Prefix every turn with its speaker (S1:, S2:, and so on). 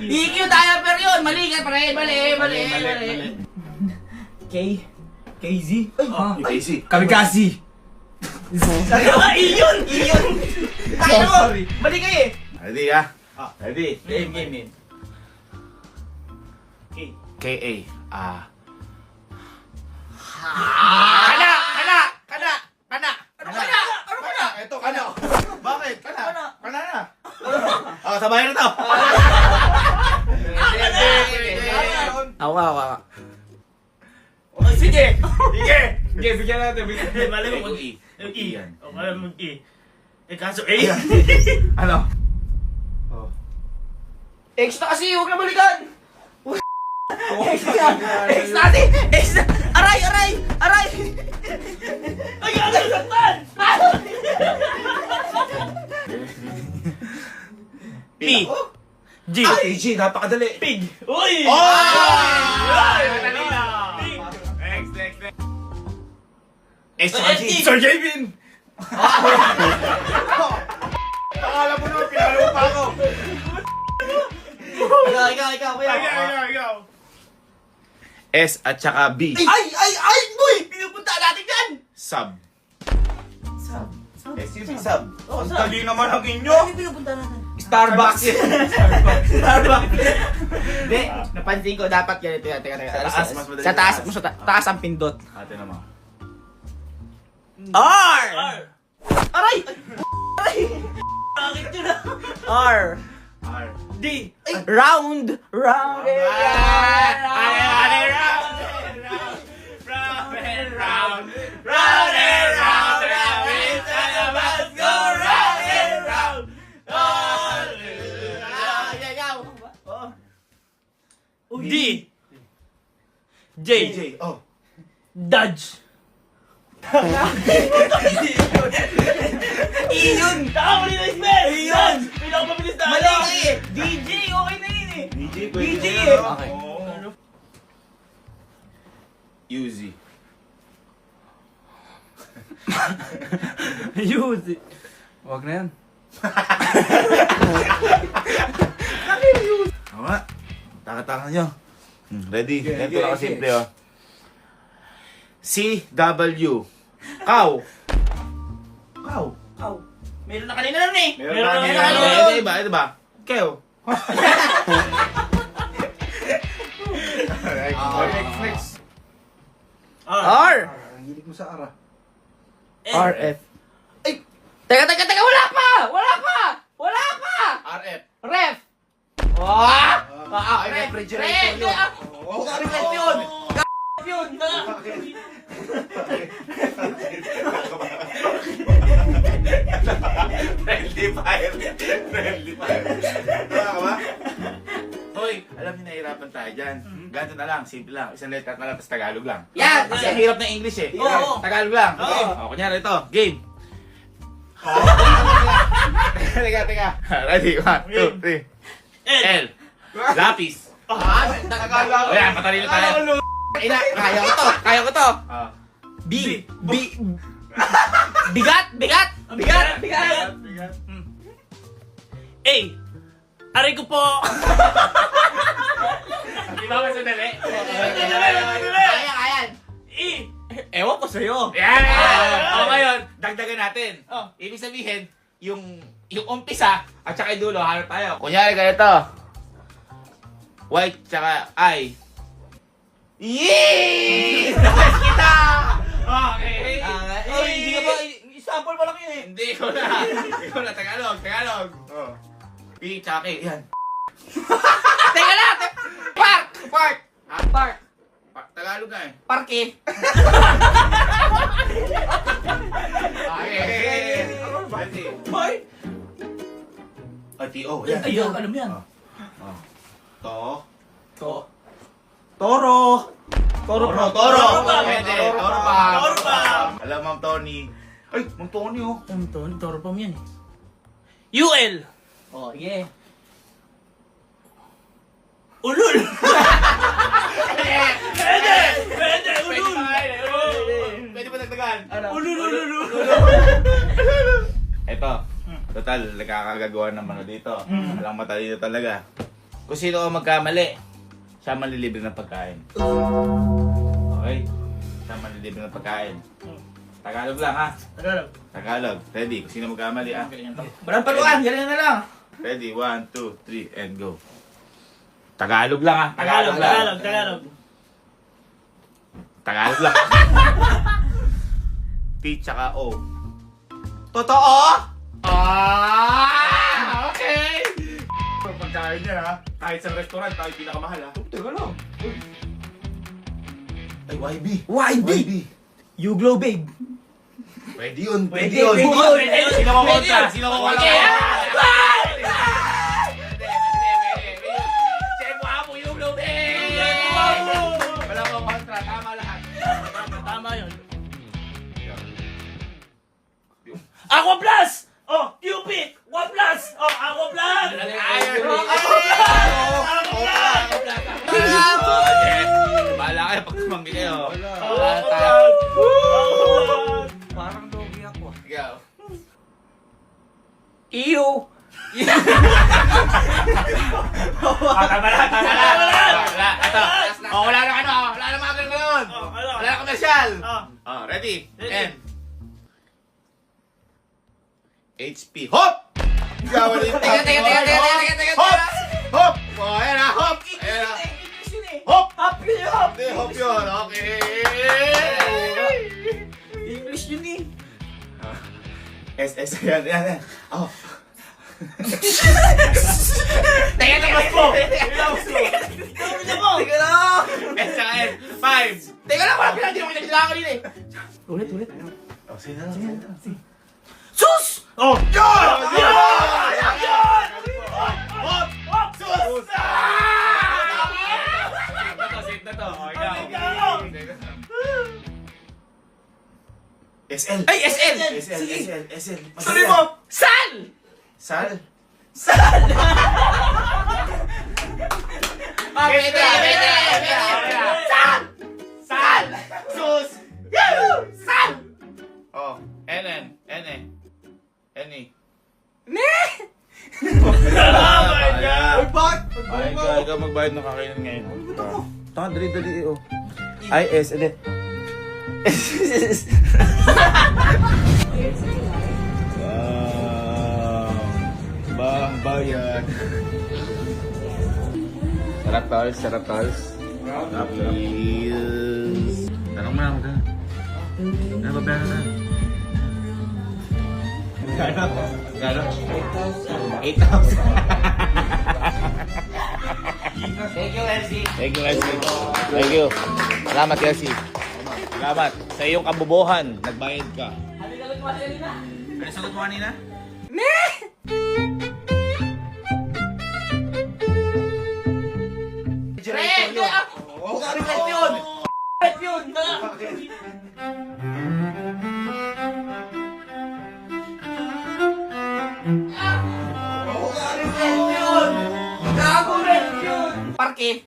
S1: EQ diaper yun! Mali ka pre! Mali!
S2: KZ?
S3: KZ.
S2: Kamikaze!
S1: Iyon! Tayo mo!
S2: Sorry.
S1: Mali ka eh!
S3: Ready ha? Ready?
S1: Game.
S3: K.A.
S1: Kana!
S3: Ano ka na? Ito ka na. Bakit? Kana na. Sabayan na to.
S1: Awa.
S2: Sige, bigyan natin.
S4: Mali mo mag-E.
S3: E yan.
S4: Mali mo mag-E. Kaso A.
S3: Ano?
S1: X na kasi! Huwag na balikan! X natin! X na! Aray!
S4: Ay, ano yung saktan? P. G.
S3: G, napakadali.
S4: Pig. Uy!
S3: Madali na. Next.
S4: SRG.
S3: Sir Javin! Akala mo naman, pinalo pa ako.
S1: Ikaw.
S3: S at saka B.
S1: Ay! Boy! Pinupunta natin yan!
S3: Sub.
S1: Sub.
S3: S yun, sub.
S1: Ang
S3: dali naman ang inyo.
S1: Ano yung pinupunta natin?
S2: Starbucks!
S1: Hindi, napansin ko dapat ganito yan. Teka.
S3: Sa taas, mas madali
S1: Sa taas,
S3: sa taas.
S1: sa taas ang pindot.
S3: Ate naman.
S1: R!
S4: R.
S1: Aray!
S4: Bakit yun ah?
S1: R!
S3: R.
S4: D.
S1: Round!
S4: D. J.
S3: Oh.
S4: Dodge.
S1: Iyon!
S4: Mali na spell!
S1: Iyon!
S4: Pinakamabilis na
S1: Mali ka eh! DJ! Okay na yun eh!
S3: DJ,
S1: DJ
S3: pwede
S1: eh.
S3: na.
S1: Okay.
S3: Oo. Uzi.
S2: Use it. Huwag na yan.
S3: Oo nga. Taka-taka nyo. Ready? Ganito lang kasimple oh. CW. Cow.
S1: Meron na kanina nun eh!
S4: Meron na kanina.
S3: Ito ba? Kew. Next.
S1: R!
S2: Ang hilig mo sa ara.
S1: RF. Ay! Teka! Wala pa!
S3: RF.
S1: Ref! Wah!
S3: Ay, refrigerator yun.
S1: Oo, ref yun! Yun!
S3: Friendly fire. Tama ka ba? Hoy, alam niyo nahihirapan tayo dyan. Ganito na lang, simple lang. Isang letter na lang, tapos Tagalog lang.
S1: Yan!
S3: Kasi ang hirap ng English eh.
S1: Oo.
S3: Tagalog lang.
S4: Oo.
S3: O, kunyari ito, game. Teka. Ready? 1, 2, 3. L. Lapis.
S1: Tagalog!
S3: O yan, matalino tayo.
S1: Ina, kaya ko to!
S3: Ah.
S1: B! Bigat!
S4: A. Aray ko po!
S3: Di ba masadali?
S1: Kaya!
S4: E.
S1: Ewan ko sa'yo!
S3: Yan! O ngayon, dagdagan natin. Ibig sabihin, yung umpisa at saka yung dulo, hanap tayo. Kunyari ganito. White tsaka I. Yee! Nakas kita! Okay.
S1: Oy, hindi ka ba? Sample pa lang yun eh!
S3: Hindi ko na. Tagalog. Oh. P tsaka K. Yan.
S1: Teka lang! Park!
S3: Tagalog na eh.
S1: Parke!
S3: Okay. Ready?
S1: Hoy!
S3: T-O. Yan.
S1: Ayun, alam yan.
S3: To.
S1: Toro!
S3: Toro
S4: pa.
S3: Pwede.
S4: Toro pa.
S3: Alam, Ma'am Tony. Ay, Ma'am Tony oh.
S4: Toro pa mo yan eh. UL.
S1: Oh, yeah.
S4: Ulul. Pwede. Ulul.
S3: Pwede ba dagdagan?
S4: Ulul.
S3: Ito. Total, nagkakagagawa naman dito. Alang matalino talaga. Kung sino ang magkamali, siya malilibre ng pagkain. Okay? Siya malilibre ng pagkain. Tagalog lang ha.
S4: Tagalog.
S3: Tagalog. Ready? Kung sino magkamali ha.
S1: Walang paluan, ganyan na lang.
S3: Ready? 1, 2, 3, and go. Tagalog lang ha.
S4: Tagalog,
S3: lang.
S4: Tagalog, Tagalog.
S3: Tagalog lang. T tsaka O.
S1: Totoo?
S3: Ah! Okay! Pagkain niya ha. Kahit sa restaurant, tayo pinakamahal ha.
S1: Teka lang.
S3: Ay, YB.
S1: YB! You glow, babe.
S3: Pwede yun.
S1: Pwede yun.
S3: Sino ko kontra? Sino ko kontra?
S1: Okay.
S3: Chef Wapo, you blow Wala ko kontra. Tama lahat.
S4: Tama yun. Aqua Plus! Oh, Cupid! Aqua Plus! Oh, Aqua Plus!
S3: Bahala kayo pag tumanggi kayo.
S4: Aqua Plus!
S2: Parang doggy ako ah.
S3: Ikaw.
S1: Iyo!
S3: Tama na, tama na. Wala, ito. Oh, wala na ano, wala na mga ganun. Wala na komersyal. Oh, ready?
S4: Ready.
S3: And HP. Hop! Ikaw ulit.
S1: Teka.
S3: Hop! Hop! Oh, ayan na, hop! Ayan na.
S1: English yun eh.
S3: Hop!
S1: Hop yun eh, hop.
S3: Hindi, hop yun. Okay.
S1: English yun eh.
S3: SS, yan. Oh.
S1: Teka po. Teka lang.
S3: S tsaka N. 5.
S1: Teka lang, wala pinag-hindi mo pinag-kailangan kanina eh. Ulit.
S3: Oh, sige na.
S1: Sus!
S4: Oh!
S3: Hop!
S4: Sus!
S3: Safe na to. Oh, ikaw. SL.
S1: Ay, SL!
S3: SL.
S1: Sorry mo! Sal!
S3: Sal?
S1: Pwede! Sal!
S3: Sus!
S1: Sal!
S3: Oh, NN.
S1: Ne!
S4: Oh my God!
S2: Uy, bakit?
S3: Ay, ikaw magbayad ng kakainan ngayon.
S2: Taka, dali, oh. Ay, SL.
S3: Bang bayan. Sarap tals. Tapos. Tanong mo na ako dyan. Ano ba pera na? Gano? 8,000.
S1: Thank you, Elsie.
S3: Thank you, Elsie. Thank you. Salamat, Elsie. Salamat. Sa iyong kabubuhan, nagbayad ka.
S1: Ano sagot mo kanina?
S3: Ano sagot mo kanina?
S1: Ne! Red! Oo, red yun! Red yun! Gago red yun! Parke!